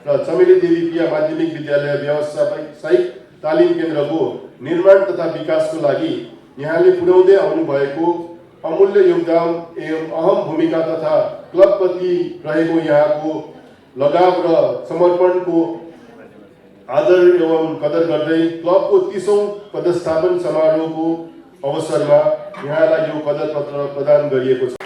र चमेली देवी प्रिया माध्यमिक विद्यालय व्यावसायिक तालिम केन्द्रको निर्माण तथा विकासको लागि यहाँले पुर्याउँदै आउनुभएको अमूल्य योगदान एवं अहम भूमिका तथा क्लबप्रति रहेको यहाँको लगाव र समर्पणको आदर एवं कदर गर्दै क्लबको 30औं पदस्थापन समारोहको अवसरमा यहाँलाई यो कदर पत्र प्रदान गरिएको छ।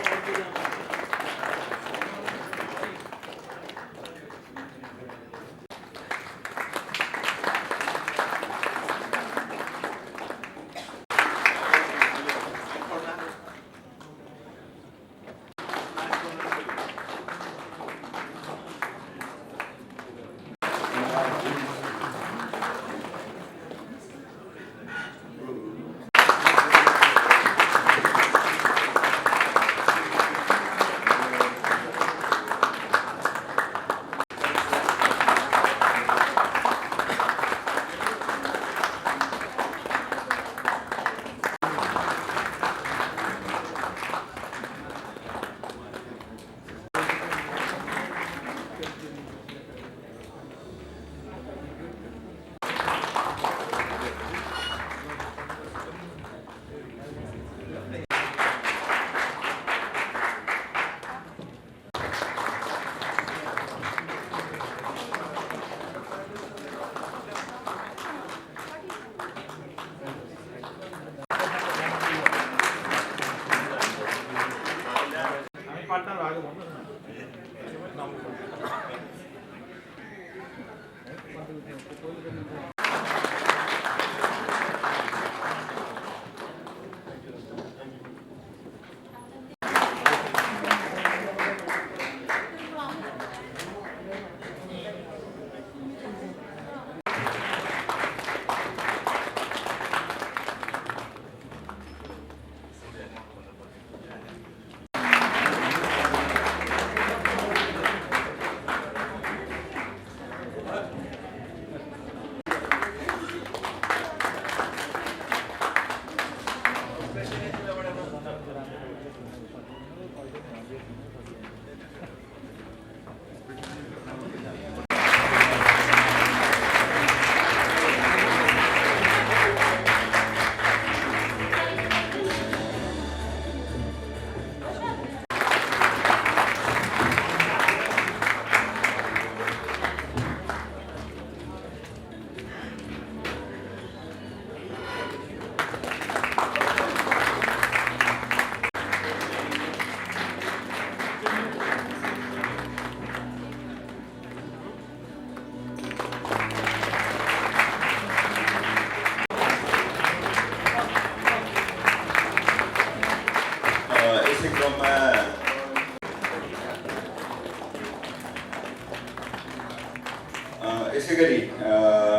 यसैगरी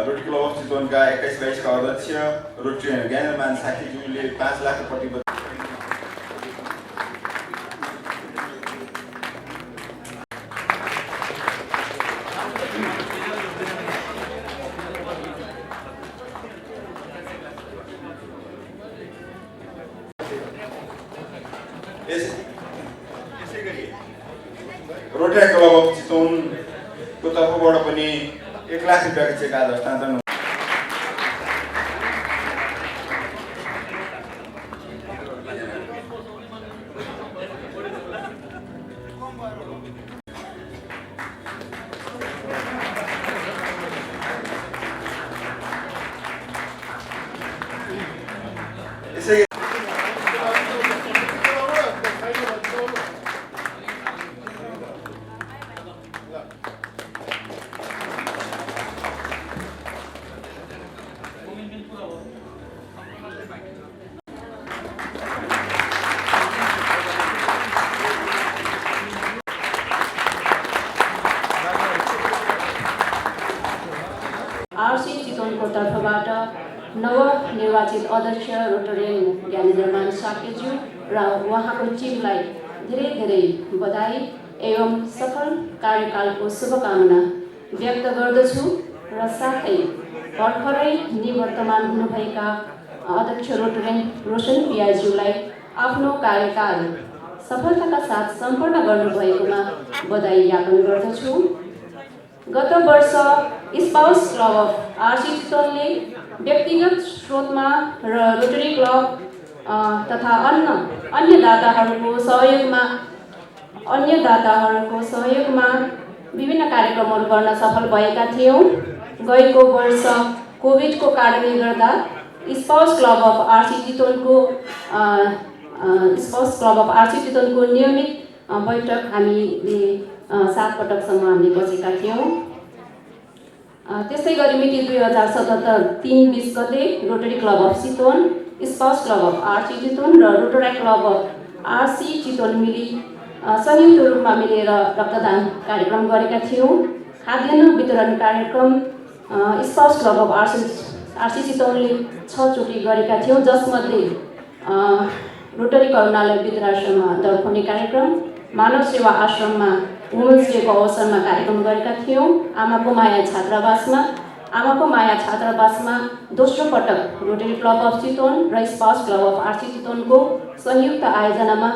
रोटरी क्लब अफ चितवनका 21-22 का अध्यक्ष रोटरी ज्ञानमान साथीज्यूले 5 लाख प्रतिबद्ध रोटरी क्लब अफ चितवनको तर्फबाट पनि 1 लाख रुपैयाँको चेक आज हस्तान्तरण आरसी चितवनको तर्फबाट नवनिर्वाचित अध्यक्ष रोटरियन ज्ञानेन्द्रमान साकेज्यू र उहाँको टिमलाई धेरै धेरै बधाई एवं सफल कार्यकालको शुभकामना व्यक्त गर्दछु र साथै भर्खरै निवर्तमान हुनुभएका अध्यक्ष रोटरियन रोशन पियाज्यूलाई आफ्नो कार्यकाल सफलताका साथ सम्पन्न गर्नुभएकोमा बधाई ज्ञापन गर्दछु। गत वर्ष स्पाउस क्लब अफ आरसी चितवनले व्यक्तिगत स्रोतमा र रोटरी क्लब तथा अन्य दाताहरूको सहयोगमा विभिन्न कार्यक्रमहरू गर्न सफल भएका थियौँ। गएको वर्ष कोभिडको कारणले गर्दा स्पाउस क्लब अफ आरसी चितवनको नियमित बैठक हामीले 7 पटकसम्म हामीले बसेका थियौँ। त्यसै गरी मिति 2077 3-20 गते Rotary club of Chitwan, spouse club of RC Chitwan र Rotary club of RC Chitwan मिली संयुक्त रूपमा मिलेर रक्तदान कार्यक्रम गरेका थियौँ। खाद्यान्न वितरण कार्यक्रम स्पाउस क्लब अफ आरसी चितवनले 6 चोटि गरेका थियौँ, जसमध्ये रोटरी करुणालय वृद्धाश्रममा दर्पने कार्यक्रम, मानव सेवा आश्रममा वुमेन्स डेको अवसरमा कार्यक्रम गरेका थियौँ। आमाको माया छात्रावासमा दोस्रो पटक रोटरी क्लब अफ चितवन र स्पाउस क्लब अफ आरसी चितवनको संयुक्त आयोजनामा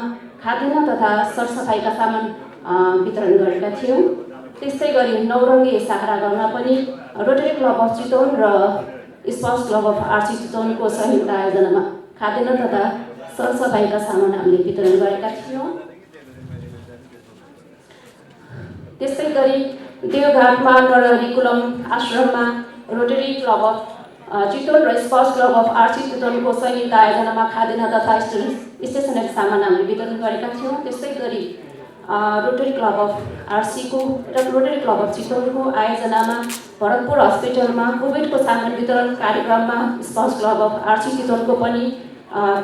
खाद्यान्न तथा सरसफाइका सामान वितरण गरेका थियौँ। त्यस्तै गरी नौरङ्गे साखरागाउँमा पनि रोटरी क्लब अफ चितवन र स्पाउस क्लब अफ आरसी चितवनको संयुक्त आयोजनामा खाद्यान्न तथा सरसफाइका सामान हामीले वितरण गरेका थियौँ। त्यस्तै गरी देवघाटमा नरहरिकुलम आश्रममा रोटरी क्लब अफ चितवन र स्पाउस क्लब अफ आरसी चितवनको संयुक्त आयोजनामा खाद्यान्न तथा स्टेसनरी सामान हामीले वितरण गरेका थियौँ। त्यस्तै गरी रोटरी क्लब अफ आरसीको र रोटरी क्लब अफ चितवनको आयोजनामा भरतपुर हस्पिटलमा कोभिडको सामान वितरण कार्यक्रममा स्पाउस क्लब अफ आरसी चितवनको पनि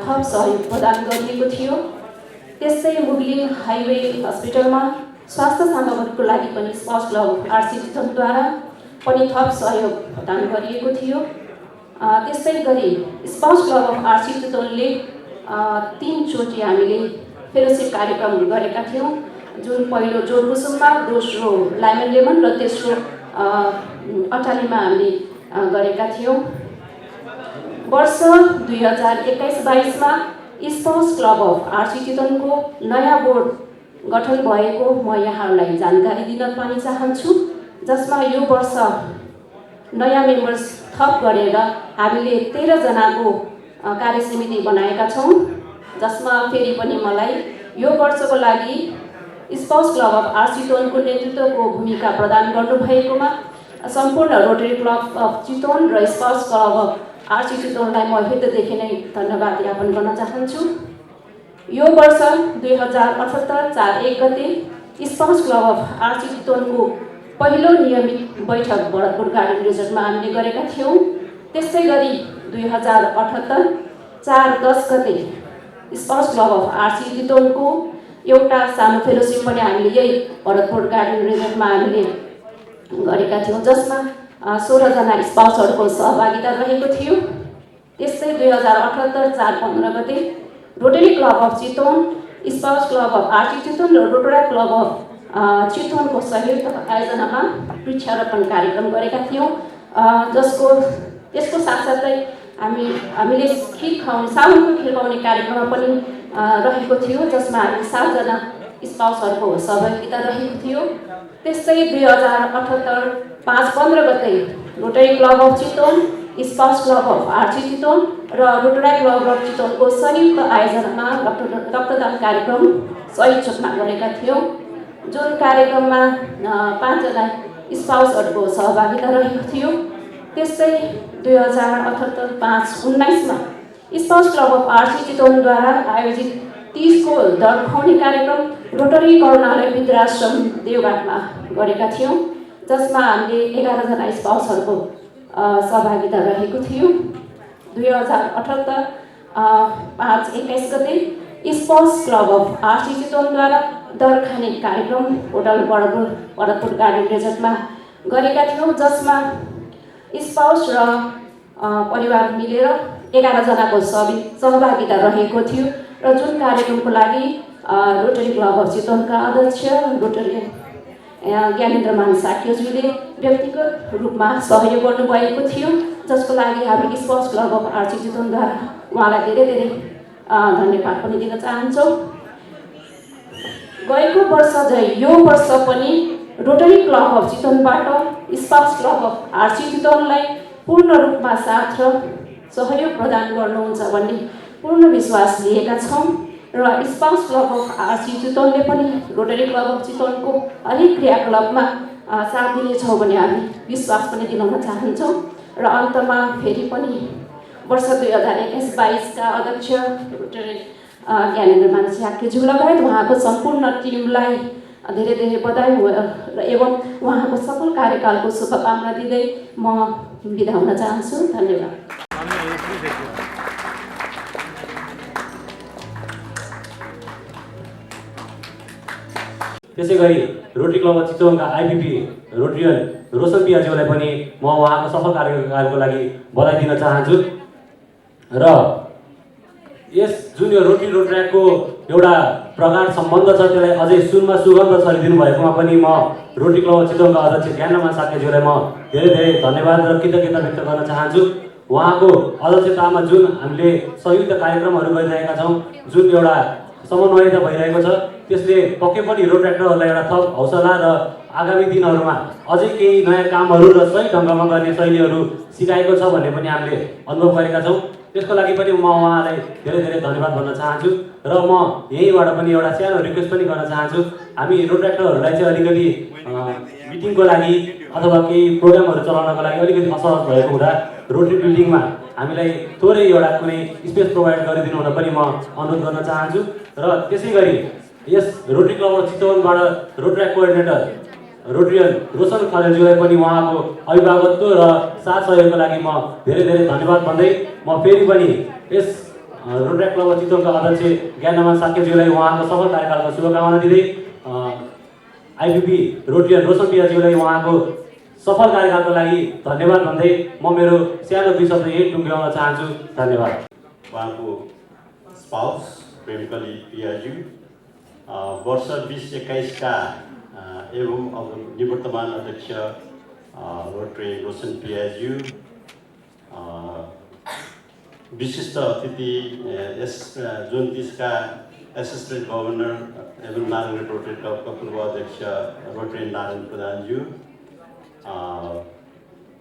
थप सहयोग प्रदान गरिएको थियो। त्यस्तै मुगलिङ हाइवे हस्पिटलमा स्वास्थ्य सामग्रीको लागि पनि स्पाउस क्लब अफ आरसी चितवनद्वारा पनि थप सहयोग प्रदान गरिएको थियो। त्यस्तै गरी स्पाउस क्लब अफ आरसी चितवनले 3 चोटि हामीले फेलोसिप कार्यक्रम गरेका थियौँ, जुन पहिलो जोरकुसुममा, दोस्रो लाइमन लेमन र तेस्रो अटालीमा हामीले गरेका थियौँ। वर्ष 2021-22मा स्पाउस क्लब अफ आरसी चितवनको नयाँ बोर्ड गठन भएको म यहाँहरूलाई जानकारी दिन पनि चाहन्छु, जसमा यो वर्ष नयाँ मेम्बर्स थप गरेर हामीले 13 जनाको कार्यसमिति बनाएका छौँ, जसमा फेरि पनि मलाई यो वर्षको लागि स्पाउस क्लब अफ आरसी चितवनको नेतृत्वको भूमिका प्रदान गर्नुभएकोमा सम्पूर्ण रोटरी क्लब अफ चितवन र स्पाउस क्लब अफ आरसी चितवनलाई म हृदयदेखि नै धन्यवाद ज्ञापन गर्न चाहन्छु। यो वर्ष 2078 4-1 गते स्पाउस क्लब अफ आरसी चितवनको पहिलो नियमित बैठक भरतपुर गार्डन रिजोर्टमा हामीले गरेका थियौँ। त्यस्तै गरी 2078 4-10 गते स्पाउस क्लब अफ आरसी चितवनको एउटा सानो फेलोसिप पनि हामीले यही भरतपुर गार्डन रिजोर्टमा हामीले गरेका थियौँ, जसमा 16 जना स्पाउसहरूको सहभागिता रहेको थियो। त्यस्तै 2078 4-15 गते Rotary club of Chitwan, spouse club of RC Chitwan र रोटरी क्लब अफ चितवनको संयुक्त आयोजनामा वृक्षारोपण कार्यक्रम गरेका थियौँ, त्यसको साथसाथै हामीले साउनको खिर खुवाउने कार्यक्रम पनि रहेको थियो, जसमा हामी 7 जना स्पाउसहरूको सहभागिता रहेको थियो। त्यस्तै 2078 5-15 गते Rotary club of Chitwan, spouse club of RC Chitwan र रोटरी क्लब अफ चितवनको संयुक्त आयोजनामा रक्तदान कार्यक्रम सही चोकमा गरेका थियौँ, जुन कार्यक्रममा 5 जना स्पाउसहरूको सहभागिता रहेको थियो। त्यस्तै 2078 5-19मा स्पाउस क्लब अफ आरसी चितवनद्वारा आयोजित 30 को दर खुवाउने कार्यक्रम रोटरी करुणालय वृद्धाश्रम देवघाटमा गरेका थियौँ, जसमा हामीले 11 जना स्पाउसहरूको सहभागिता रहेको थियो। 2078 5-21 गते स्पाउस क्लब अफ आरसी चितवनद्वारा दर खाने कार्यक्रम होटल भरतपुर गार्डन रिजोर्टमा गरेका थियौँ, जसमा स्पाउस र परिवार मिलेर 11 जनाको सहभागिता रहेको थियो र जुन कार्यक्रमको लागि रोटरी क्लब अफ चितवनका अध्यक्ष रोटरी ज्ञानेन्द्रमान साक्यज्यूले व्यक्तिगत रूपमा सहयोग गर्नुभएको थियो, जसको लागि हामी स्पाउस क्लब अफ आरसी चितवनद्वारा उहाँलाई धेरै धेरै धन्यवाद पनि दिन चाहन्छौँ। गएको वर्ष झै यो वर्ष पनि रोटरी क्लब अफ चितवनबाट स्पाउस क्लब अफ आरसी चितवनलाई पूर्ण रूपमा साथ र सहयोग प्रदान गर्नुहुन्छ भन्ने पूर्ण विश्वास लिएका छौँ र स्पाउस क्लब अफ आरसी चितवनले पनि रोटरी क्लब अफ चितवनको हरेक क्रियाकलापमा साथ दिनेछौँ भन्ने हामी विश्वास पनि दिलाउन चाहन्छौँ र अन्तमा फेरि पनि वर्ष 2021-22 का अध्यक्ष रोटरी ज्ञानेन्द्रमान स्याकेज्यू लगायत उहाँको सम्पूर्ण टिमलाई धेरै धेरै बधाई र एवं उहाँको सफल कार्यकालको शुभकामना दिँदै म बिदा हुन चाहन्छु। धन्यवाद। त्यसै गरी रोटरी क्लब अफ चितवनका आइपिपी रोटरियन रोशन पियाज्यूलाई पनि म उहाँको सफल कार्यकालको लागि बधाई दिन चाहन्छु र यस जुन यो रोट्र्याकको एउटा प्रगाढ सम्बन्ध छ त्यसलाई अझै सुनमा सुगन्ध छरिदिनु भएकोमा पनि म रोटरी क्लब अफ चितवनका अध्यक्ष ज्ञानमान साकेज्यूलाई म धेरै धेरै धन्यवाद र कृतज्ञता व्यक्त गर्न चाहन्छु। उहाँको अध्यक्षतामा जुन हामीले संयुक्त कार्यक्रमहरू गरिरहेका छौँ, जुन एउटा समन्वयता भइरहेको छ, त्यसले पक्कै पनि रोट्र्याक्टरहरूलाई एउटा थप हौसला र आगामी दिनहरूमा अझै केही नयाँ कामहरू र सही ढङ्गमा गर्ने शैलीहरू सिकाएको छ भन्ने पनि हामीले अनुभव गरेका छौँ। त्यसको लागि पनि म उहाँलाई धेरै धेरै धन्यवाद भन्न चाहन्छु र म यहीँबाट पनि एउटा सानो रिक्वेस्ट पनि गर्न चाहन्छु। हामी रोट्र्याक्टरहरूलाई चाहिँ अलिकति मिटिङको लागि अथवा केही प्रोग्रामहरू चलाउनको लागि अलिकति असहज भएको हुँदा रोटरी बिल्डिङमा हामीलाई थोरै एउटा कुनै स्पेस प्रोभाइड गरिदिनु हुन पनि म अनुरोध गर्न चाहन्छु र त्यसै गरी यस रोटरी क्लब अफ चितवनबाट रोट्र्याक कोअर्डिनेटर रोटरियन रोशन खरेलज्यूलाई पनि उहाँको अभिभावकत्व र साथ सहयोगको लागि म धेरै धेरै धन्यवाद भन्दै म फेरि पनि यस रोट्र्याक क्लब अफ चितवनका अध्यक्ष ज्ञानमान साकेज्यूलाई उहाँको सफल कार्यकालको शुभकामना दिँदै आइपिपी रोटरियन रोशन पियाज्यूलाई उहाँको सफल कार्यकालको लागि धन्यवाद भन्दै म मेरो सानो 2 शब्द यही टुङ्ग्याउन चाहन्छु। धन्यवाद। उहाँको स्पाउस प्रेमकली पियाज्यू वर्ष 2021 का एवं अब निवर्तमान अध्यक्ष रोटरी रोशन पियाज्यू, विशिष्ट अतिथि यस जुन 30 का एसिस्टेंट गवर्नर एवं नारायण रोटरी क्लब का पूर्व अध्यक्ष रोटरी नारायण प्रधानज्यू,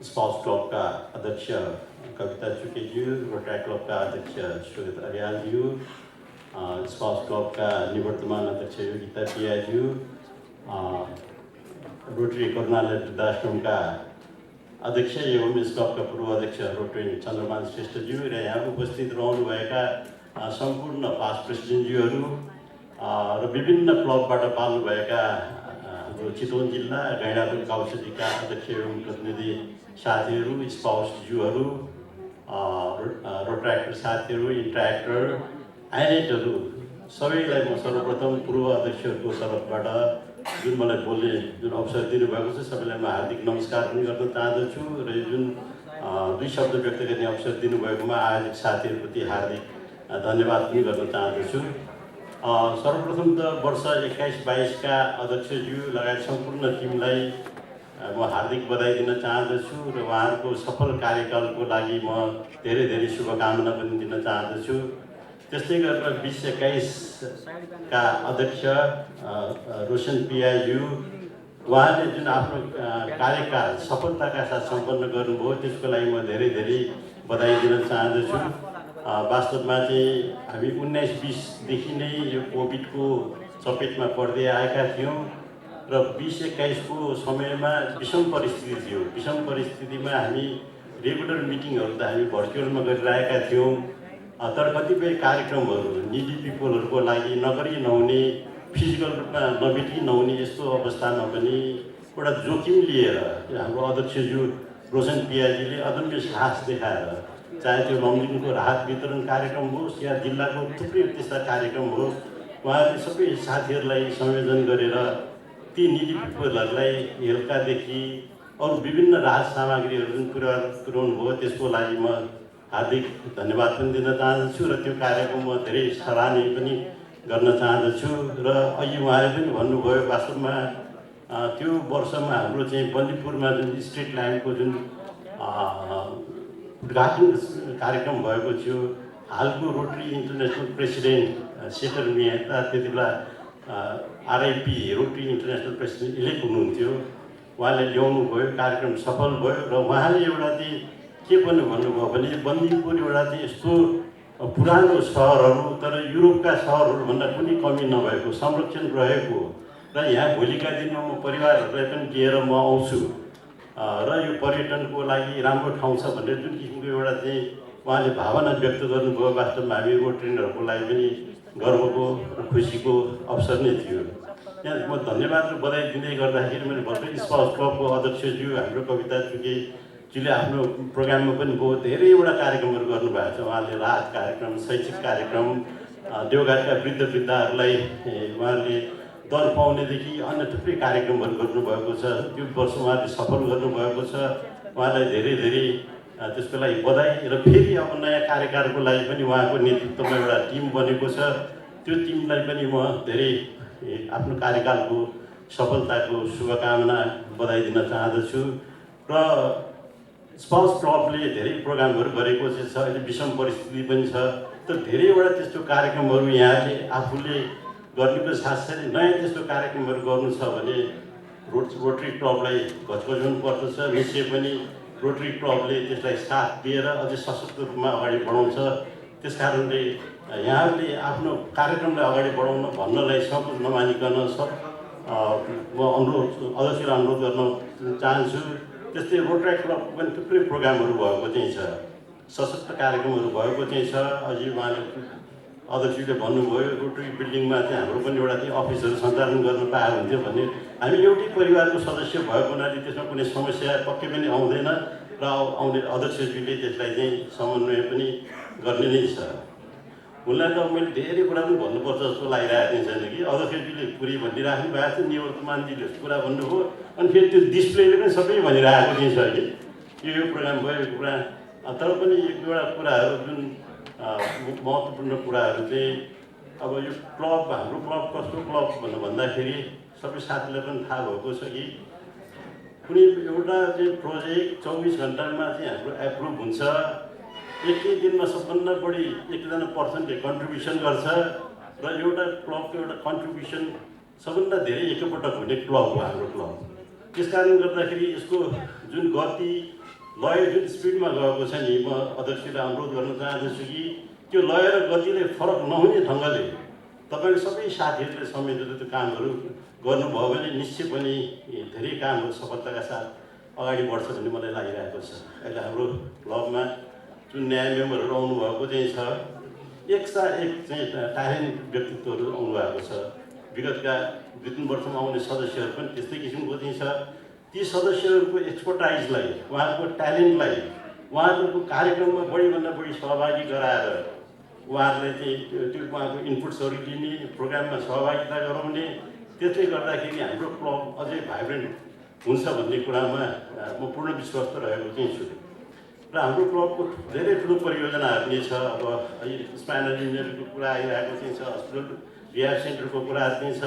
स्पाउस क्लब का अध्यक्ष कविता चुकेज्यू, रोटरी क्लब का अध्यक्ष सुगत अरियालज्यू, स्पाउस क्लब का निवर्तमान अध्यक्ष योगिता पियाज्यू, रोटरी करुणालय वृद्धाश्रम का अध्यक्ष एवं इस क्लब का पूर्व अध्यक्ष रोटरी चन्द्रमान श्रेष्ठज्यू र यहाँ उपस्थित रहनुभएका सम्पूर्ण पास्ट प्रेसिडेन्टज्यूहरू र विभिन्न क्लबबाट पाल्नुभएका हाम्रो चितवन जिल्ला गैँडापुर काउसजीका अध्यक्ष एवं प्रतिनिधि साथीहरू, स्पाउसज्यूहरू, रोट्र्याक्टर साथीहरू, इन्ट्र्याक्टर, आइनेटहरू सबैलाई म सर्वप्रथम पूर्व अध्यक्षहरूको तर्फबाट जुन मलाई बोल्ने जुन अवसर दिनुभएको छ सबैलाई म हार्दिक नमस्कार पनि गर्न चाहदछु र यो जुन 2 शब्द व्यक्त गर्ने अवसर दिनुभएकोमा आयोजक साथीहरूप्रति हार्दिक धन्यवाद पनि गर्न चाहदछु। सर्वप्रथम त वर्ष 21-22 का अध्यक्षज्यू लगायत सम्पूर्ण टिमलाई म हार्दिक बधाई दिन चाहदछु र उहाँहरूको सफल कार्यकालको लागि म धेरै धेरै शुभकामना पनि दिन चाहदछु। त्यस्तै गरेर 2021 का अध्यक्ष रोशन पियाज्यू उहाँले जुन आफ्नो कार्यकाल सफलताका साथ सम्पन्न गर्नुभयो त्यसको लागि म धेरै धेरै बधाई दिन चाहदछु। वास्तवमा चाहिँ हामी 19-20 देखि नै यो कोभिडको चपेटमा पर्दै आएका थियौँ र 20-21 को समयमा विषम परिस्थिति थियो। विषम परिस्थितिमा हामी रेगुलर मिटिङहरू त हामी भर्चुअलमा गरिरहेका थियौँ, तर कतिपय कार्यक्रमहरू निडी पिपलहरूको लागि नगरी नहुने, फिजिकल रूपमा नभेटी नहुने यस्तो अवस्थामा पनि एउटा जोखिम लिएर हाम्रो अध्यक्षज्यू रोशन पियाजीले अदम्य साहस देखाएर चाहे त्यो लमजुङको राहत वितरण कार्यक्रम होस् या जिल्लाको थुप्रै त्यस्ता कार्यक्रम होस्, उहाँले सबै साथीहरूलाई संयोजन गरेर ती निडी पिपलहरूलाई हेल्कादेखि अरू विभिन्न राहत सामग्रीहरू जुन पुर्याउनु भयो त्यसको लागि म हार्दिक धन्यवाद पनि दिन चाहन्छु र त्यो कार्यक्रम म धेरै सराहनीय पनि गर्न चाहदछु। र अघि उहाँले पनि भन्नुभयो वास्तवमा त्यो वर्षमा हाम्रो चाहिँ बन्दीपुरमा जुन स्ट्रिट लाइनको जुन उद्घाटन कार्यक्रम भएको थियो, हालको rotary international president Shekhar Mehta त्यति बेला RIP rotary international president elect हुनुहुन्थ्यो। उहाँले ल्याउनु भयो, कार्यक्रम सफल भयो र उहाँले एउटा चाहिँ के पनि भन्नुभयो भने बन्दीपुर एउटा चाहिँ यस्तो पुरानो सहरहरू तर युरोपका सहरहरूभन्दा कुनै कमी नभएको संरक्षण रहेको र यहाँ भोलिका दिनमा म परिवारहरूलाई पनि लिएर म आउँछु र यो पर्यटनको लागि राम्रो ठाउँ छ भनेर जुन किसिमको एउटा चाहिँ उहाँले भावना व्यक्त गर्नुभयो, वास्तवमा हामी रोटरीहरूको लागि पनि गर्वको र खुसीको अवसर नै थियो। यहाँ म धन्यवाद र बधाई दिँदै गर्दाखेरि मैले भर्खर स्पाउस क्लबको अध्यक्षज्यू हाम्रो कविता चुकेजीले आफ्नो प्रोग्राममा पनि बहुत धेरैवटा कार्यक्रमहरू गर्नुभएको छ। उहाँले राहत कार्यक्रम, शैक्षिक कार्यक्रम, देवघाटका वृद्ध वृद्धाहरूलाई उहाँले दर पाउनेदेखि अन्य थुप्रै कार्यक्रमहरू गर्नुभएको छ। त्यो वर्ष उहाँले सफल गर्नुभएको छ। उहाँलाई धेरै धेरै त्यसको लागि बधाई र फेरि अब नयाँ कार्यकालको लागि पनि उहाँको नेतृत्वमा एउटा टिम बनेको छ। त्यो टिमलाई पनि म धेरै आफ्नो कार्यकालको सफलताको शुभकामना बधाई दिन चाहदछु। र स्पाउस क्लबले धेरै प्रोग्रामहरू गरेको चाहिँ छ। अहिले विषम परिस्थिति पनि छ, तर धेरैवटा त्यस्तो कार्यक्रमहरू यहाँले आफूले गर्नुको साथसाथै नयाँ त्यस्तो कार्यक्रमहरू गर्नु छ भने रोटरी क्लबलाई घचघचाउनु पर्दछ। निश्चय पनि रोटरी क्लबले त्यसलाई साथ दिएर अझै सशक्त रूपमा अगाडि बढाउँछ। त्यस कारणले यहाँहरूले आफ्नो कार्यक्रमलाई अगाडि बढाउन भन्नलाई सङ्कोच नमानिकन म अध्यक्षलाई अनुरोध गर्न चाहन्छु। त्यस्तै रोटरी क्लबको पनि थुप्रै प्रोग्रामहरू भएको चाहिँ छ, सशक्त कार्यक्रमहरू भएको चाहिँ छ। अझै उहाँले अध्यक्षले भन्नुभयो रोटरी बिल्डिङमा चाहिँ हाम्रो पनि एउटा चाहिँ अफिसहरू सञ्चालन गर्न पाए हुन्थ्यो भन्ने। हामी एउटै परिवारको सदस्य भएको हुनाले त्यसमा कुनै समस्या पक्कै पनि आउँदैन र आउने अध्यक्षज्यूले त्यसलाई चाहिँ समन्वय पनि गर्ने नै छ। उनलाई त मैले धेरै कुरा पनि भन्नुपर्छ जस्तो लागिरहेको चाहिँ छैन कि अध्यक्षज्यूले पुरै भनिराख्नु भएको छ, निवर्तमानजीले कुरा भन्नुभयो, अनि फेरि त्यो डिस्प्लेले पनि सबै भनिरहेको चाहिँ छ कि यो प्रोग्राम भयो यो कुरा। तर पनि एक दुईवटा कुराहरू जुन महत्त्वपूर्ण कुराहरू चाहिँ अब यो क्लब, हाम्रो क्लब कस्तो क्लब भनेर भन्दाखेरि सबै साथीलाई पनि थाहा भएको छ कि कुनै एउटा चाहिँ प्रोजेक्ट 24 घन्टामा चाहिँ हाम्रो एप्रुभ हुन्छ। एकै दिनमा सबभन्दा बढी एकजना पर्सनले कन्ट्रिब्युसन गर्छ र एउटा क्लबको एउटा कन्ट्रिब्युसन सबभन्दा धेरै एकैपटक हुने क्लब हो हाम्रो क्लब। त्यस कारणले गर्दाखेरि यसको जुन गति लय जुन स्पिडमा गएको छ नि, म अध्यक्षलाई अनुरोध गर्न चाहन्छु कि त्यो लय र गतिले फरक नहुने ढङ्गले तपाईँले सबै साथीहरूले समेटेर त्यो कामहरू गर्नुभयो भने निश्चय पनि धेरै कामहरू सफलताका साथ अगाडि बढ्छ भन्ने मलाई लागिरहेको छ। अहिले हाम्रो क्लबमा जुन नयाँ मेम्बरहरू आउनुभएको चाहिँ छ, एकसा एक चाहिँ ट्यालेन्ट व्यक्तित्वहरू आउनुभएको छ। विगतका 2-3 वर्षमा आउने सदस्यहरू पनि त्यस्तै किसिमको चाहिँ छ। ती सदस्यहरूको एक्सपर्टाइजलाई, उहाँहरूको ट्यालेन्टलाई उहाँहरूको कार्यक्रममा बढीभन्दा बढी सहभागी गराएर उहाँहरूलाई चाहिँ त्यो उहाँको इनपुट्सहरू लिने, प्रोग्राममा सहभागिता गराउने, त्यसले गर्दाखेरि हाम्रो क्लब अझै भाइब्रेन्ट हुन्छ भन्ने कुरामा म पूर्ण विश्वस्त रहेको चाहिँ छु। र हाम्रो क्लबको धेरै ठुलो परियोजनाहरू नै छ। अब स्पाइनल इन्जुरीको कुरा आइरहेको चाहिँ छ, हस्पिटल रिहाब सेन्टरको कुराहरू चाहिँ छ।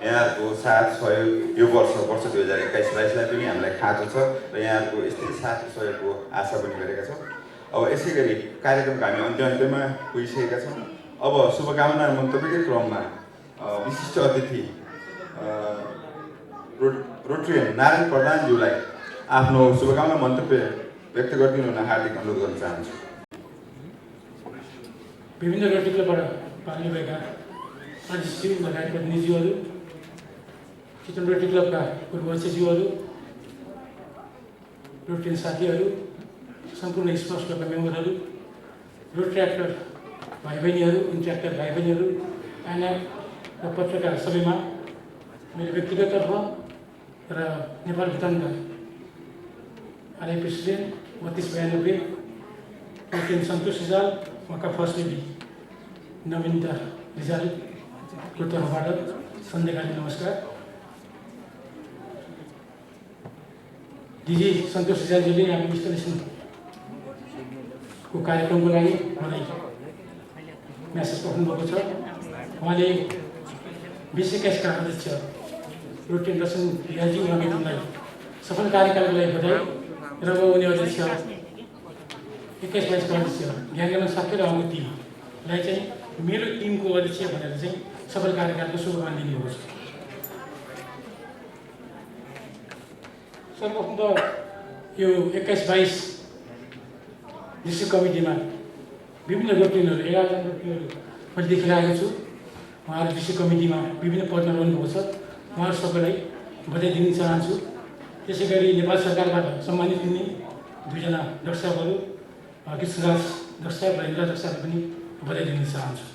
यहाँहरूको साथ सहयोग यो वर्ष 2021-22लाई पनि हामीलाई खाँचो छ र यहाँहरूको यस्तै साथ सहयोगको आशा पनि गरेका छौँ। अब यसै गरी कार्यक्रमको हामी अन्त्यमा पुगिसकेका छौँ। अब शुभकामना मन्तव्यकै क्रममा विशिष्ट अतिथि रोटरियन नारायण प्रधानज्यूलाई आफ्नो शुभकामना मन्तव्य व्यक्त गरिदिनु हुन हार्दिक अनुरोध गर्न चाहन्छु। विभिन्न रोटरी क्लबबाट पाल्नुभएका अध्यक्षज्यू लगायत प्रतिनिधिज्यूहरू, चितवन रोटरी क्लबका पूर्व अध्यक्षज्यूहरू, रोटरियन साथीहरू, सम्पूर्ण स्पोर्ट्स क्लबका मेम्बरहरू, रोटरी एक्टर भाइ बहिनीहरू, इन्ट्र्याक्टर भाइ बहिनीहरू, एनएफ र पत्रकार सबैमा मेरो व्यक्तिगत तर्फ र नेपाल भुटानका आरआई प्रेसिडेन्ट 3292 रोटरियन सन्तोष रिजाल, उहाँका फर्स्ट लेडी नमिता रिजालको तर्फबाट सन्ध्याकालीन नमस्कार। डिजी सन्तोष रिजालजीले हाम्रो इन्स्टलेसनको कार्यक्रमको लागि मलाई म्यासेज पठाउनुभएको छ। उहाँले विशेषका अध्यक्ष रोटरियन दर्शन रिजालजी उहाँलाई सफल कार्यकालको लागि बधाई र उनी अध्यक्ष 21-22 को अध्यक्ष ज्ञानगमन साथी र अङ्गु टिमलाई चाहिँ मेरो टिमको अध्यक्ष भनेर चाहिँ सफल कार्यकालको शुभकामना दिनुभएको छ। सर्वप्रथम त यो 21-22 डिस्ट्रिक्ट कमिटीमा विभिन्न रोटिनहरू 11 जना रोटिनहरू मैले देखिरहेको छु। उहाँहरू डिस्ट्रिक्ट कमिटीमा विभिन्न पदमा रहनुभएको छ। उहाँहरू सबैलाई बधाई दिन चाहन्छु। त्यसै गरी नेपाल सरकारबाट सम्मानित हुने 2 जना डाक्टर साहबहरू कृष्णराज डाक्टर साहब र इन्द्र डाक्टर साहबलाई पनि बधाई दिन चाहन्छु।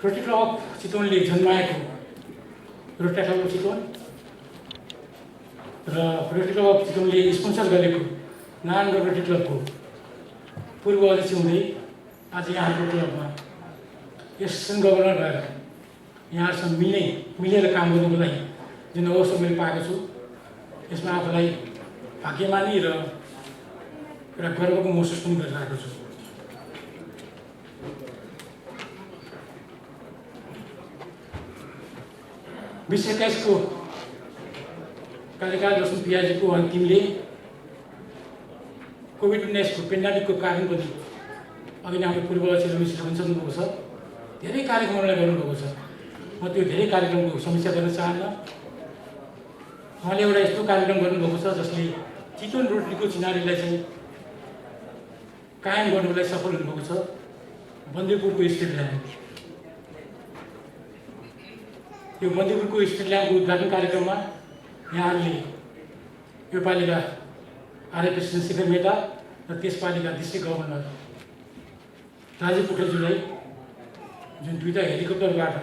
रोटरी क्लब अफ चितवनले जन्माएको रोटरी क्लब अफ चितवन र रोटरी क्लब अफ चितवनले स्पोन्सर गरेको नारायणगढ रोटरी क्लबको पूर्व अध्यक्ष हुँदै आज यहाँको क्लबमा एसिस्टेन्ट गभर्नर भएर यहाँसँग मिलेर काम गर्नुको लागि जुन अवसर मैले पाएको छु, यसमा आफूलाई भाग्यमानी र एउटा गर्वको महसुस पनि गरिरहेको छु। विश्व 21 कार्यकाल लक्ष्मण पियाजीको अन्तिमले कोभिड-19 पेन्डेमिकको कारण पनि अघि नै हाम्रो पूर्व अध्यक्ष रमेशले भनिसक्नुभएको छ, धेरै कार्यक्रमहरूलाई गर्नुभएको छ। म त्यो धेरै कार्यक्रमको समीक्षा गर्न चाहन्न। उहाँले एउटा यस्तो कार्यक्रम गर्नुभएको छ जसले चितवन रोटरीको चिनारीलाई चाहिँ कायम गर्नुको लागि सफल हुनुभएको छ। बन्दीपुरको स्टेट ल्याम्प, यो बन्दीपुरको स्टेट ल्याम्पको उद्घाटन कार्यक्रममा यहाँहरूले यो पालिका आर्य प्रेसिडेन्ट शेखर मेहता र त्यसपालिका डिस्ट्रिक्ट गभर्नर राजीव पोखरेलज्यूलाई जुन 2टा हेलिकप्टरबाट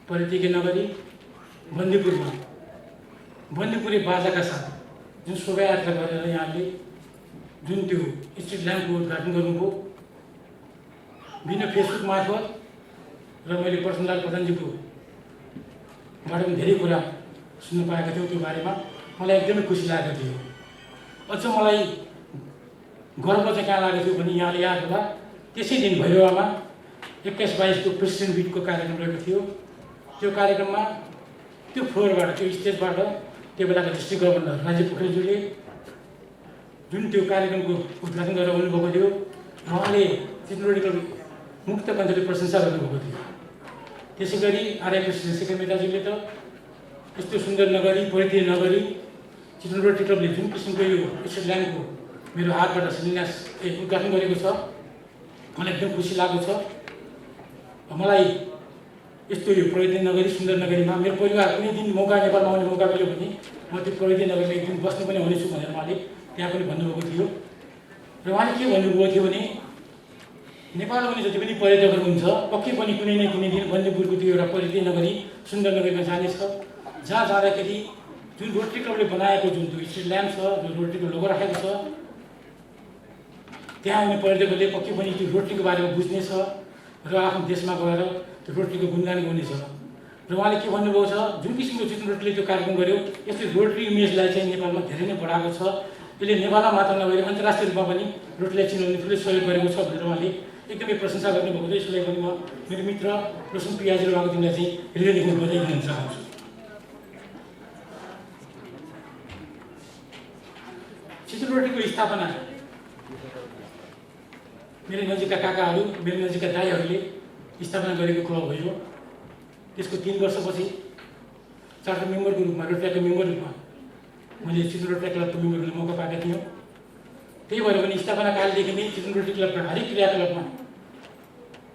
परित्याग नगरी बन्दीपुरी बाजाका साथ जुन शोभायात्रा गरेर यहाँले जुन त्यो स्ट्रिट ल्याम्पको उद्घाटन गर्नुभयो, विभिन्न फेसबुक मार्फत र मैले प्रसन्नलाल प्रधानजीको बाट पनि धेरै कुरा सुन्न पाएको थियौँ। त्यो बारेमा मलाई एकदमै खुसी लागेको थियो। अझ मलाई गर्व चाहिँ कहाँ लागेको थियो भने यहाँले याद होला त्यसै दिन भैरवामा 21-22 को प्रेसिडेन्ट बिटको कार्यक्रम रहेको थियो। त्यो कार्यक्रममा त्यो फ्लोरबाट त्यो स्टेजबाट त्यो बेलाका डिस्ट्रिक्ट गभर्नर राजीव पोखरेलज्यूले जुन त्यो कार्यक्रमको उद्घाटन गरेर आउनुभएको थियो, उहाँले चितवन रोटरीको मुक्त कण्ठले प्रशंसा गर्नुभएको थियो। त्यसै गरी आर्य प्रेसिडेन्ट शेखर मेहताजीले त यस्तो सुन्दर नगरी परित्याग नगरी चितवन रोटरी क्लबले जुन किसिमको यो स्टेट ल्याम्पको मेरो हातबाट शिलान्यास उद्घाटन गरेको छ, मलाई एकदम खुसी लागेको छ। मलाई यस्तो यो परित्याग नगरी सुन्दर नगरीमा मेरो परिवार कुनै दिन मौका नेपालमा आउने मौका मिल्यो भने म त्यो परित्याग नगरीमा एक दिन बस्नु पनि हुनेछु भनेर उहाँले त्यहाँ पनि भन्नुभएको थियो। र उहाँले के भन्नुभएको थियो भने नेपाल आउने जति पनि पर्यटकहरू हुन्छ पक्कै पनि कुनै न कुनै दिन बन्दीपुरको त्यो एउटा परित्याग नगरी सुन्दर नगरीमा जानेछ, जहाँ जाँदाखेरि जुन रोटरी क्लबले बनाएको जुन त्यो स्ट्रिट ल्याम्प छ, जुन रोटरीको लोगो राखेको छ, त्यहाँ आउने पर्यटकहरूले पक्कै पनि त्यो रोटरीको बारेमा बुझ्नेछ र आफ्नो देशमा गएर त्यो रोटरीको गुणगान गर्नेछ। र उहाँले के भन्नुभएको छ, जुन किसिमको चितवन रोटरीले त्यो कार्यक्रम गर्यो यसले रोटरी इमेजलाई चाहिँ नेपालमा धेरै नै बढाएको छ। यसले नेपालमा मात्र नभएर अन्तर्राष्ट्रिय रूपमा पनि रोटरीलाई चिनाउने ठुलो सहयोग गरेको छ भनेर उहाँले एकदमै प्रशंसा गर्नुभएको छ। यसलाई पनि म मेरो मित्र रोशन पियाजी र उहाँको टिमलाई चाहिँ हृदयदेखि बधाई दिन चाहन्छु। चितवन रोटरीको स्थापना मेरो नजिकका काकाहरू, मेरो नजिकका दाइहरूले स्थापना गरेको क्लब हो यो। त्यसको 3 वर्षपछि चार्टर मेम्बरको रूपमा, रोटरीको मेम्बर रूपमा मैले चितवन रोटरी क्लबको मेम्बर हुने मौका पाएका थियौँ। त्यही भएर पनि स्थापना कालदेखि नै चितवन रोटरी क्लबका हरेक क्रियाकलापमा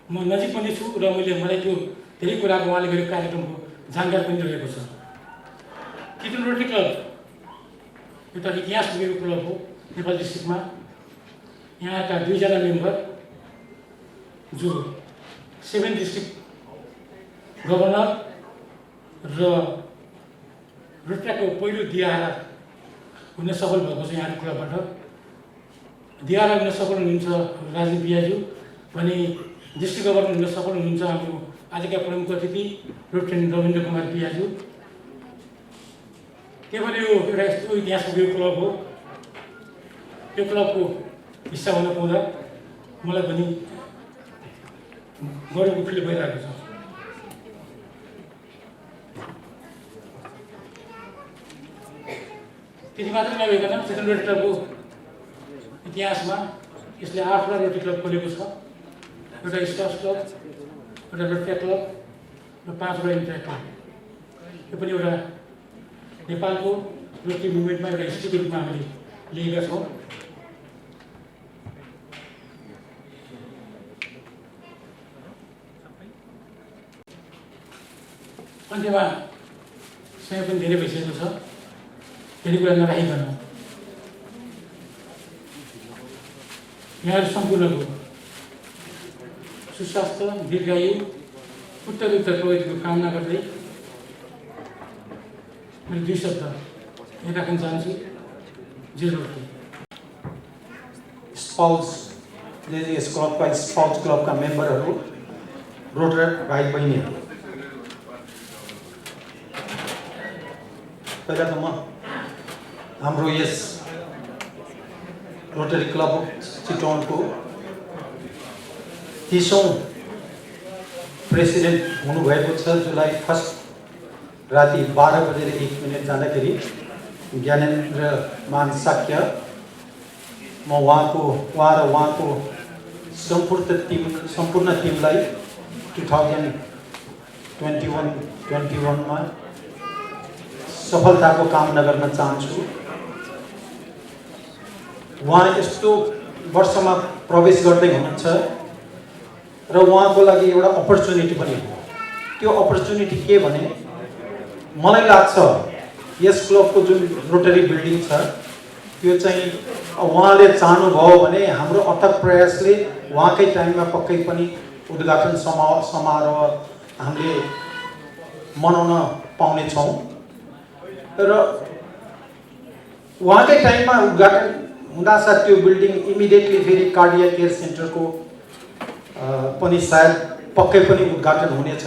म नजिक पनि छु र मलाई त्यो धेरै कुराको उहाँले गरेको कार्यक्रमको जानकारी पनि रहेको छ। चितवन रोटरी क्लब एउटा इतिहास पुगेको क्लब हो नेपाल डिस्ट्रिक्टमा। यहाँका 2 जना मेम्बर जो 7 डिस्ट्रिक्ट गभर्नर र रोटरीको पहिलो दियारा हुन सफल भएको छ यहाँको क्लबबाट। दियारा हुन सफल हुनुहुन्छ राजीव पियाज्यू भने डिस्ट्रिक्ट गभर्नर हुन सफल हुनुहुन्छ हाम्रो आजका प्रमुख अतिथि रोटरी रविन्द्र कुमार पियाज्यू। त्यही भएर यो एउटा यस्तो इतिहास पुगेको क्लब हो। त्यो क्लबको हिस्सा हुन पाउँदा मलाई पनि गौरवको फिल भइरहेको छ। त्यति मात्र नभइकन चितवन रोटरी क्लबको इतिहासमा यसले 8वटा रोटरी क्लब खोलेको छ, एउटा स्काउट्स क्लब, एउटा रोटरी क्लब र 5वटा इन्टर क्लब। यो पनि एउटा नेपालको रोटरी मुभमेन्टमा एउटा हिस्ट्रीको रूपमा हामीले लिएका छौँ। अन्त्यमा समय पनि धेरै भइसकेको छ, धेरै कुरा नराखिकन यहाँहरू सम्पूर्णको सुस्वास्थ्य, दीर्घायु, उत्तरोत्तर प्रगतिको कामना गर्दै मैले 2 शब्द यहाँ राख्न चाहन्छु। जे रोटरी स्पाउस यस क्लबका स्पाउस क्लबका मेम्बरहरू, रोटरी भाइ बहिनीहरू, पहिला त म हाम्रो यस रोटरी क्लब चितवनको 30औं प्रेसिडेन्ट हुनुभएको छ। जुलाई 1 राति 12:01 जाँदाखेरि ज्ञानेन्द्र मान साक्य म उहाँ र उहाँको सम्पूर्ण टिमलाई 2021-21मा सफलताको कामना गर्न चाहन्छु। उहाँ यस्तो वर्षमा प्रवेश गर्दै हुनुहुन्छ र उहाँको लागि एउटा अपर्च्युनिटी पनि हो। त्यो अपर्च्युनिटी के भने मलाई लाग्छ यस क्लबको जुन रोटरी बिल्डिङ छ त्यो चाहिँ उहाँले चाहनुभयो भने हाम्रो अथक प्रयासले उहाँकै टाइममा पक्कै पनि उद्घाटन समारोह हामीले मनाउन पाउनेछौँ। र उहाँकै टाइममा उद्घाटन हुँदासाथ त्यो बिल्डिङ इमिडिएटली फेरि कार्डियक केयर सेन्टरको पनि सायद पक्कै पनि उद्घाटन हुनेछ।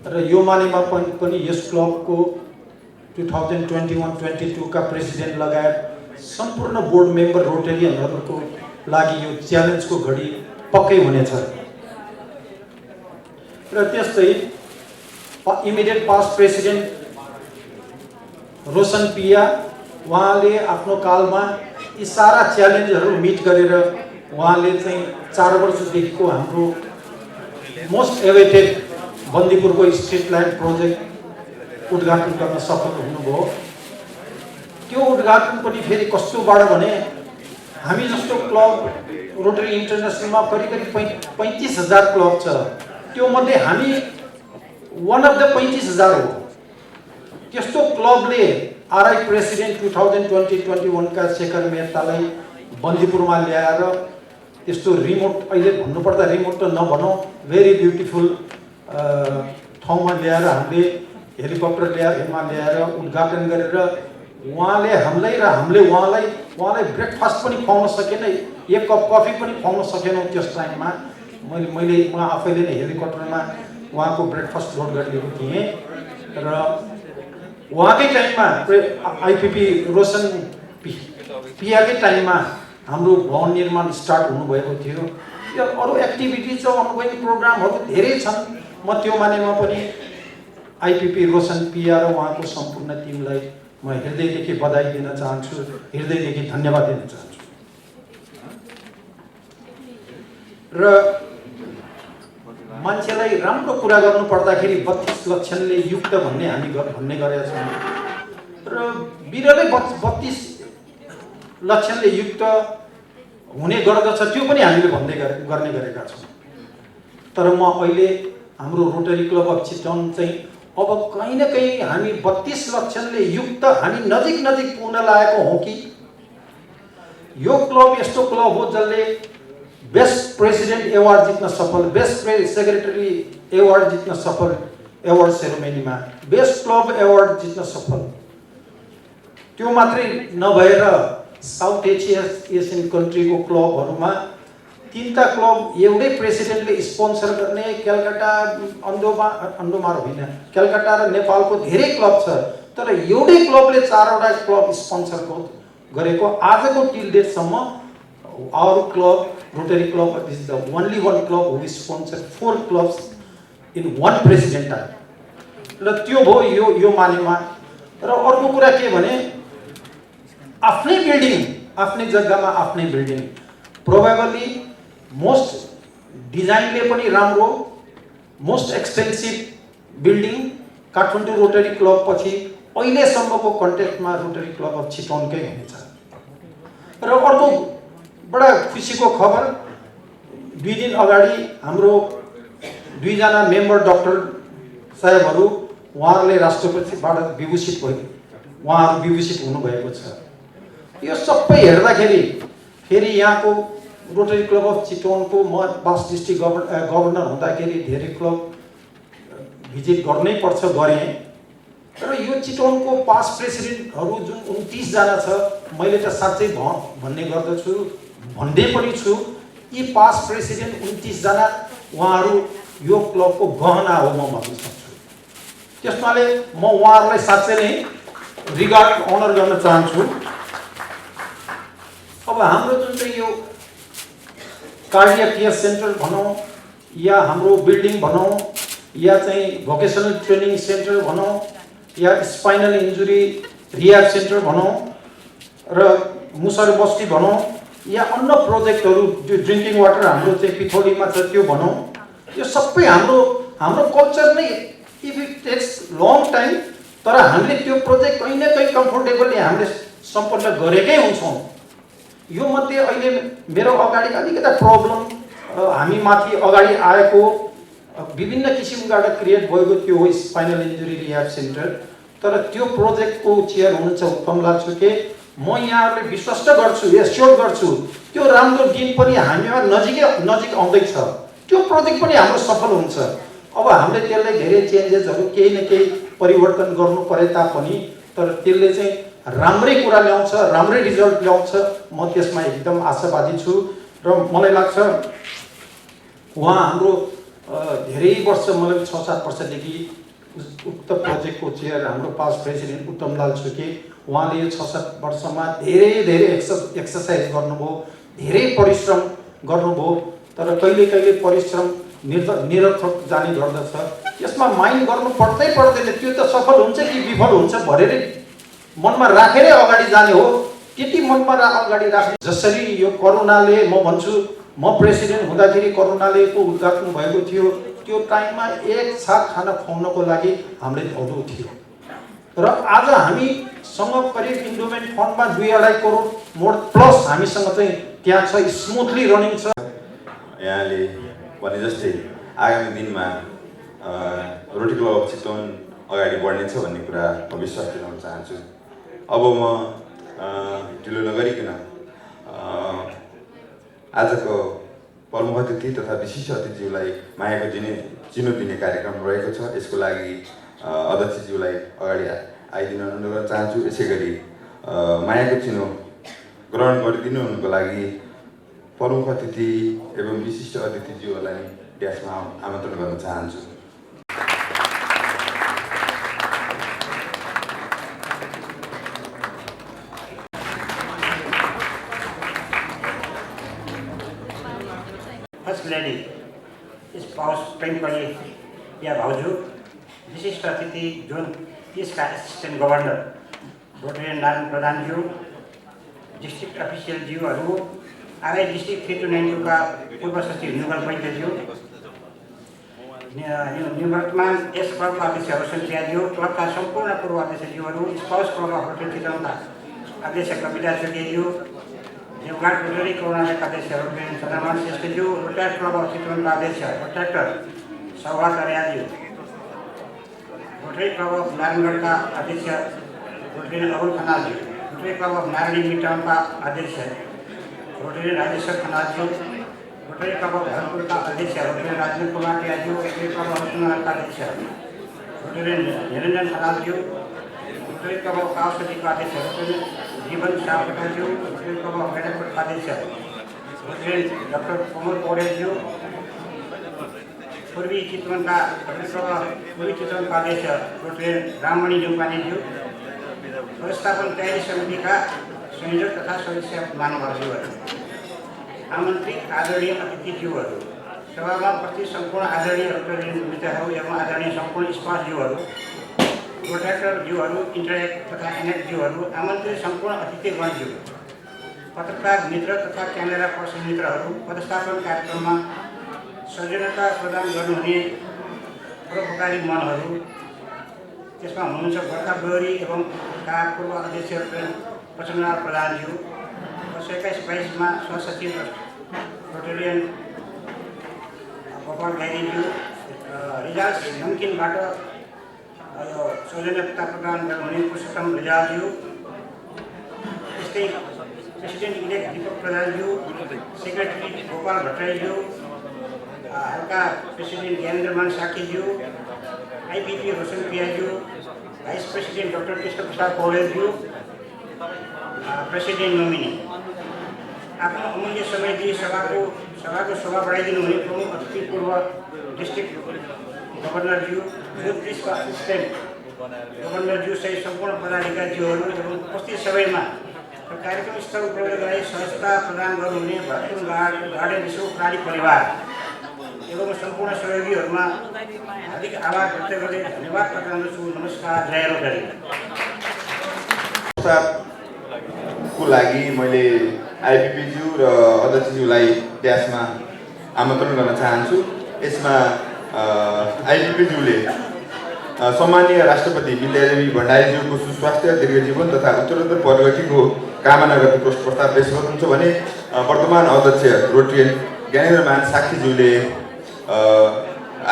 र यो मानेमा पनि यस क्लबको 2021-22 का प्रेसिडेन्ट लगायत सम्पूर्ण बोर्ड मेम्बर रोटेरियनहरूको लागि यो च्यालेन्जको घडी पक्कै हुनेछ। र त्यस्तै इमिडिएट पास्ट प्रेसिडेन्ट रोशन पिया, उहाँले आफ्नो कालमा यी सारा च्यालेन्जहरू मिट गरेर उहाँले चाहिँ 4 वर्षदेखिको हाम्रो मोस्ट एवेटेड बन्दीपुरको स्ट्रिट लाइट प्रोजेक्ट उद्घाटन गर्न सफल हुनुभयो। त्यो उद्घाटन पनि फेरि कस्तोबाट भने हामी जस्तो क्लब रोटरी इन्टरनेसनलमा करिब 35,000 क्लब छ, त्यो मध्ये हामी वान अफ द 35,000 हो। त्यस्तो क्लबले आरआई प्रेसिडेन्ट 2020-21 का शेखर मेहतालाई बन्दीपुरमा ल्याएर त्यस्तो रिमोट, अहिले भन्नुपर्दा रिमोट त नभनौँ, भेरी ब्युटिफुल ठाउँमा ल्याएर हामीले हेलिकप्टर ल्याएर उद्घाटन गरेर उहाँले हामीलाई र हामीले उहाँलाई ब्रेकफास्ट पनि खुवाउन सकेन, 1 कप कफी पनि खुवाउन सकेनौँ। त्यस टाइममा म आफैले नै हेलिकप्टरमा उहाँको ब्रेकफास्ट लोड गरिदिएको थिएँ। र उहाँकै टाइममा आइपिपी रोशन पियाकै टाइममा हाम्रो भवन निर्माण स्टार्ट हुनुभएको थियो। यो अरू एक्टिभिटिज र अनगोइङ प्रोग्रामहरू धेरै छन्। म त्यो मानेमा पनि आइपिपी रोशन पिया र उहाँको सम्पूर्ण टिमलाई म हृदयदेखि बधाई दिन चाहन्छु, हृदयदेखि धन्यवाद दिन चाहन्छु। र मान्छेलाई राम्रो कुरा गर्नु पर्दाखेरि 32 लक्षणले युक्त भन्ने हामी भन्ने गरेका छौँ र बिरलै 32 लक्षणले युक्त हुने गर्दछ, त्यो पनि हामीले गर्ने गरेका छौँ। तर म अहिले हाम्रो रोटरी क्लब अफ चितवन चाहिँ अब कहीँ न कहीँ हामी 32 लक्षणले युक्त हामी नजिक पुग्न लागेको हौँ कि यो क्लब यस्तो क्लब हो जसले बेस्ट प्रेसिडेन्ट एवार्ड जित्न सफल, बेस्ट सेक्रेटरी एवार्ड जित्न सफल, एवार्ड सेरोमनीमा बेस्ट क्लब एवार्ड जित्न सफल। त्यो मात्रै नभएर साउथ एसियन कन्ट्रीको क्लबहरूमा 3टा क्लब एउटै प्रेसिडेन्टले स्पोन्सर गर्ने, कलकत्ता अन्डोमार होइन, कलकत्ता र नेपालको धेरै क्लब छ, तर एउटै क्लबले 4वटा क्लब स्पोन्सर गरेको आजको टिल डेटसम्म our club Rotary Club is the only one club who sponsored 4 clubs in one president time। र त्यो भयो यो मानेमा। र अर्को कुरा के भने आफ्नै बिल्डिङ, आफ्नै जग्गामा आफ्नै बिल्डिङ, प्रोबेबली मोस्ट डिजाइनले पनि राम्रो, most expensive building Kathmandu rotary club पछि अहिलेसम्मको कन्टेक्टमा रोटरी क्लब अफ चितवनकै हुनेछ। र अर्को बडा खुसीको खबर, 2 दिन अगाडि हाम्रो 2 जना मेम्बर डाक्टर साहेबहरू उहाँहरूले राष्ट्रपतिबाट विभूषित भयो, उहाँहरू विभूषित हुनुभएको छ। यो सबै हेर्दाखेरि फेरि यहाँको रोटरी क्लब अफ चितवनको म पास डिस्ट्रिक्ट गभर्नर हुँदाखेरि धेरै क्लब भिजिट गर्नै पर्छ, गरेँ। र यो चितवनको पास प्रेसिडेन्टहरू जुन 29 जना छ, मैले त साँच्चै भन्ने गर्दछु, भन्दै पनि छु, यी पास प्रेसिडेन्ट 29 जना उहाँहरू यो क्लबको गहना हो म भन्न सक्छु। त्यसमाले म उहाँहरूलाई साँच्चै नै रिगार्ड अनर गर्न चाहन्छु। अब हाम्रो जुन चाहिँ यो कार्डियक केयर सेन्टर भनौँ या हाम्रो बिल्डिङ भनौँ या चाहिँ भोकेसनल ट्रेनिङ सेन्टर भनौँ या स्पाइनल इन्जुरी रिह्याब सेन्टर भनौँ र मुसर बस्ती भनौँ या अन्य प्रोजेक्टहरू, जो ड्रिङ्किङ वाटर हाम्रो चाहिँ पिथौलीमा छ त्यो भनौँ, यो सबै हाम्रो कल्चर नै, if it takes long time, तर हामीले त्यो प्रोजेक्ट कहीँ न कहीँ कम्फोर्टेबली हामीले सम्पन्न गरेकै हुन्छौँ। यो मध्ये अहिले मेरो अगाडि अलिकति प्रब्लम हामी माथि अगाडि आएको विभिन्न किसिमबाट क्रिएट भएको त्यो हो स्पाइनल इन्जुरी रिह्याब सेन्टर। तर त्यो प्रोजेक्टको चेयर हुनुहुन्छ उत्तम लालछुके। म यहाँहरूले विश्वास गर्छु, एस्योर गर्छु, त्यो राम्रो दिन पनि हामीमा नजिक आउँदैछ, त्यो प्रोजेक्ट पनि हाम्रो सफल हुन्छ। अब हामीले त्यसलाई धेरै चेन्जेसहरू केही न केही परिवर्तन गर्नु परे तापनि, तर त्यसले चाहिँ राम्रै कुरा ल्याउँछ, राम्रै रिजल्ट ल्याउँछ, म त्यसमा एकदम आशावादी छु। र मलाई लाग्छ उहाँ हाम्रो धेरै वर्ष, मलाई 6-7 वर्षदेखि उक्त प्रोजेक्टको चेयर हाम्रो पास प्रेसिडेन्ट उत्तम लालछुके, उहाँले यो 6-7 वर्षमा धेरै एक्सर्साइज गर्नुभयो, धेरै परिश्रम गर्नुभयो। तर कहिले परिश्रम निरर्थक जाने गर्दछ। यसमा माइन्ड गर्नु पर्दैन, त्यो त सफल हुन्छ कि विफल हुन्छ भनेर मनमा राखेरै अगाडि जाने हो। त्यति मनमा अगाडि राख्ने, जसरी यो कोरोनाले, म भन्छु, म प्रेसिडेन्ट हुँदाखेरि कोरोनाले उद्घाटन भएको थियो, त्यो टाइममा एक साथ खाना खुवाउनको लागि हामीले धौधौ थियो। र आज हामीसँग करिब इन्डोमेन्ट फन्डमा 2-2.5 करोड मोड प्लस हामीसँग चाहिँ त्यहाँ छ, स्मुथली रनिङ छ। यहाँले भने जस्तै आगामी दिनमा रोटरी क्लब अफ चितवन अगाडि बढ्नेछ भन्ने कुरा म विश्वास दिलाउन चाहन्छु। अब म ढिलो नगरिकन आजको प्रमुख अतिथि तथा विशिष्ट अतिथिज्यूलाई मायाको चिनो दिने कार्यक्रम रहेको छ। यसको लागि अध्यक्षज्यूलाई अगाडि आइदिन अनुरोध गर्न चाहन्छु। यसै गरी मायाको चिनो ग्रहण गरिदिनु हुनुको लागि प्रमुख अतिथि एवं विशिष्ट अतिथिज्यूहरूलाई यसमा आमन्त्रण गर्न चाहन्छु। फर्स्ट लेडी स्पाउस प्रेमकली या भाउजू, विशिष्ट अतिथि जुन त्यसका एसिस्टेन्ट गभर्नर रोटरियन नारायण प्रधानज्यू, डिस्ट्रिक्ट अफिसियलज्यूहरू, आरआई डिस्ट्रिक्ट 3-2-9 का पूर्व सचिव निर्मल वैद्यज्यू, निवर्तमान एस क्लबका अध्यक्ष रोशन प्रियाज्यू, क्लबका सम्पूर्ण पूर्व अध्यक्षज्यूहरू, स्पाउस क्लब अफ रोटरी चितवनका अध्यक्ष कविता जोगीज्यू, देवघाट रोटरी कर्णाटक अध्यक्ष रोटरी चन्द्रमान श्रेष्ठज्यू, रोटरी क्लब अफ चितवनका अध्यक्ष रोटाक्टर सौभाग अर्याज्यू, रोटरी क्लब अफ नारायणगढका अध्यक्ष रोटरी अरुण खनालज्यू, रोटरी क्लब अफ नारायणी मिटाउनका अध्यक्ष रोटरी राजेश्वर खनालज्यू, रोटरी क्लब अफ भरतपुरका अध्यक्ष रोटरी राजेन्द्र कुमार प्रियाज्यू, रोटरी क्लब अफ सुनगरका अध्यक्ष रोटरी निरञ्जन खनालज्यू, रोटरी क्लब अफ काउसडीका अध्यक्ष Rotary Jeevan सापटाज्यू, rotary club of गैरकोटका अध्यक्ष रोटरी डाक्टर कमल पौडेलज्यू, पूर्वी चितवनका पूर्वी चितवनका अध्यक्ष रोटरी राममणि न्युपानेज्यू, व्यवस्थापन तयारी समितिका संयोजक तथा सदस्य महानुभावज्यूहरू, आमन्त्रित आदरणीय अतिथिज्यूहरू, सभामा उपस्थित सम्पूर्ण आदरणीय रोटरी मित्रहरू एवं आदरणीय सम्पूर्ण स्पासज्यूहरू, रोटाक्टरज्यूहरू, इन्टरेक्ट तथा एनेक्टज्यूहरू, आमन्त्रित सम्पूर्ण अतिथिगणज्यू, पत्रकार मित्र तथा क्यामेरा पर्सन मित्रहरू पदस्थापन कार्यक्रममा सृजनता प्रदान गर्नुहुने परोपकारी मनहरू, त्यसमा हुनुहुन्छ गोर्खा ब्रोरी एवं का पूर्व अध्यक्ष प्रचण्डलाल प्रधानज्यू, 21-22 सहसचिव रोटेरियन गोपाल घाइज्यू, रिजाल्स नम्किनबाट सौजन्यता प्रदान गर्नुहुने पुरुषोत्तम रिजालज्यू, त्यस्तै प्रेसिडेन्ट इलेक्ट दीपक प्रधानज्यू, सेक्रेटरी गोपाल भट्टराईज्यू, हल्का प्रेसिडेन्ट ज्ञानेन्द्रमान साकीज्यू, आइपिपी रोशन पियाज्यू, vice president doctor Krishna Prasad पौडेलज्यू, प्रेसिडेन्ट नोमिनी। आफ्नो अमूल्य समय दिई सभाको शोभा बढाइदिनु हुने प्रमुख अतिथि पूर्व डिस्ट्रिक्ट गभर्नरज्यू, पुलिसका असिस्टेन्ट गभर्नरज्यू सहित सम्पूर्ण पदाधिकारीज्यूहरू एवं उपस्थित सबैमा कार्यक्रम स्थल प्रयोग गरी सहजता प्रदान गर्नुहुने भरतपुर गार्डन विश्व प्राणी परिवार एवं सम्पूर्ण सहयोगीहरूमा हार्दिक आभार व्यक्त गर्दै धन्यवाद प्रदान गर्छु। नमस्कार, जय रोटरी। को लागि मैले आइपिपीज्यू र अध्यक्षज्यूलाई ड्यासमा आमन्त्रण गर्न चाहन्छु। यसमा आइपिपीज्यूले सम्मानीय राष्ट्रपति विद्यादेवी भण्डारीज्यूको सुस्वास्थ्य, दीर्घजीवन तथा उत्तरोत्तर प्रगतिको कामना गर्दै प्रस्ताव पेश गर्नुहुन्छ भने वर्तमान अध्यक्ष रोटेरियन ज्ञानेन्द्रमान साकीज्यूले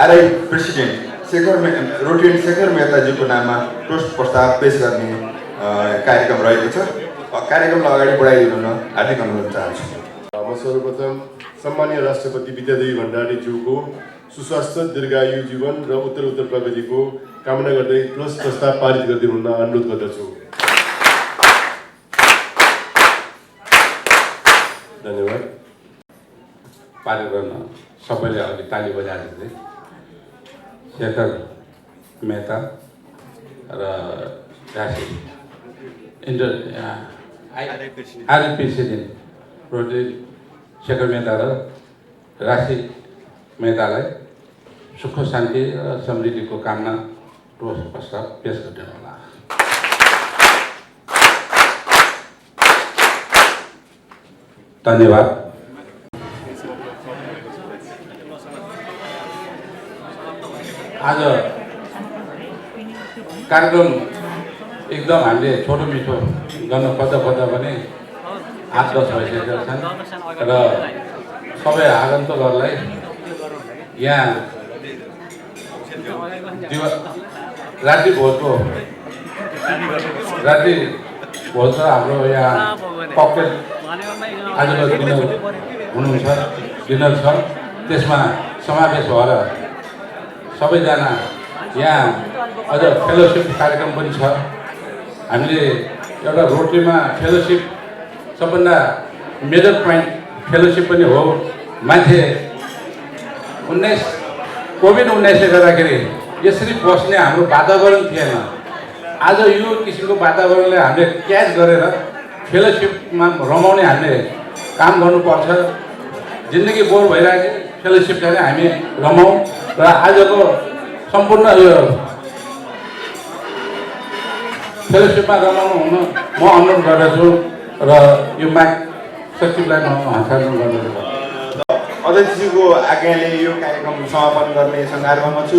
आरआई प्रेसिडेन्ट रोटेरियन शेखर मेहताज्यूको नाममा प्रस्ताव पेश गर्ने कार्यक्रम रहेको छ। कार्यक्रमलाई अगाडि बढाइदिनु हुन हार्दिक अनुरोध चाहन्छु। म सर्वप्रथम सम्मानीय राष्ट्रपति विद्यादेवी भण्डारीज्यूको सुस्वास्थ्य, दीर्घायु जीवन र उत्तरोत्तर प्रगतिको कामना गर्दै प्रस्ताव पारित गरिदिनु हुन अनुरोध गर्दछु। धन्यवाद। पारित गर्न सबैले अघि ताली बजाइदिँदै शेखर मेहता र RI president Rotarian Shekhar Mehta र राशि मेहतालाई सुख शान्ति र समृद्धिको कामना प्रस्ताव पेश गरिदिनु होला। धन्यवाद। आज कार्यक्रम एकदम हामीले छोटो मिठो गर्न खोज्दा पनि 8-10 भइसकेका छन् र सबै आगन्तुकहरूलाई यहाँ रात्रि भोज र हाम्रो यहाँ ककटेल आजको डिनर छ, त्यसमा समावेश भएर सबैजना यहाँ अझ फेलोसिप कार्यक्रम पनि छ। हामीले एउटा रोटरीमा फेलोसिप सबभन्दा मेजर पोइन्ट फेलोसिप पनि हो। मान्छे कोभिड-19ले गर्दाखेरि यसरी बस्ने हाम्रो वातावरण थिएन। आज यो किसिमको वातावरणले हामीले क्याच गरेर फेलोसिपमा रमाउने हामीले काम गर्नुपर्छ। जिन्दगी बोर भइरहेको फेलोसिप चाहिँ हामी रमाउँ र आजको सम्पूर्ण यो फेलोसिपमा रमाउनु हुन म अनुरोध गर्दछु र यो माग सचिवलाई म हस्तान्तरण गर्दछु। अध्यक्षज्यूको आज्ञाले यो कार्यक्रम समापन गर्ने सङ्घारमा छु।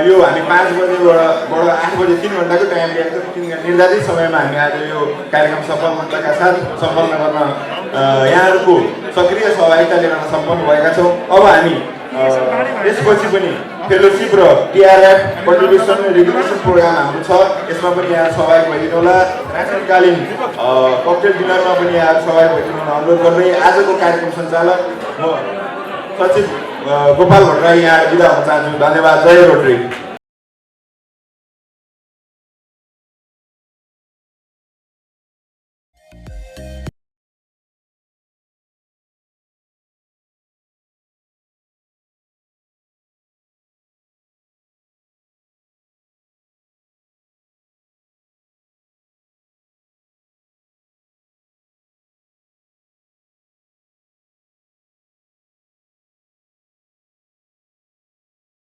यो हामी 5 बजेबाट 8 बजे 3 घन्टाको टाइम लिएको छ। निर्धारित समयमा हामी आज यो कार्यक्रम सफलताका साथ सम्पन्न गर्न यहाँहरूको सक्रिय सहभागिता लिएर सम्पन्न भएका छौँ। अब हामी यसपछि पनि फेलोसिप र टिआरएफ कन्ट्रिब्युसन रेगुलेसन प्रोग्राम हाम्रो छ, यसमा पनि यहाँ सहभागी भइदिनु होला। रात्रिकालीन ककटेल डिनरमा पनि यहाँ सहभागी भइदिनु हुन अनुरोध गर्दै आजको कार्यक्रम सञ्चालक म सचिव गोपाल भट्टराई यहाँ बिदा हुन चाहन्छु। धन्यवाद। जय रोटरी।